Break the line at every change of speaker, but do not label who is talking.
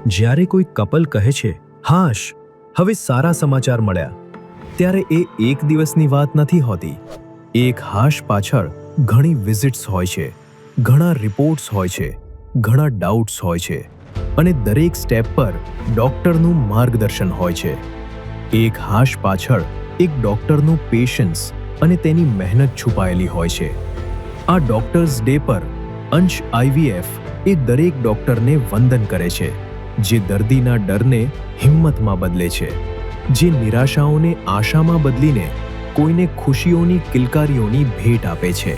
જ્યારે કોઈ કપલ કહે છે, હાશ, હવે સારા સમાચાર મળ્યા, ત્યારે એ એક દિવસની વાત નથી હોતી. એક હાશ પાછળ ઘણી વિઝિટ્સ હોય છે, ઘણા રિપોર્ટ્સ હોય છે, ઘણા ડાઉટ્સ હોય છે અને દરેક સ્ટેપ પર ડૉક્ટરનું માર્ગદર્શન હોય છે. એક હાશ પાછળ એક ડૉક્ટરનું પેશન્સ અને તેની મહેનત છુપાયેલી હોય છે. આ ડૉક્ટર્સ ડે પર અંશ IVF એ દરેક ડૉક્ટરને વંદન કરે છે, જે દર્દીના ડરને હિંમતમાં બદલે છે, જે નિરાશાઓને આશામાં બદલીને કોઈને ખુશીઓની કિલકારીઓની ભેટ આપે છે.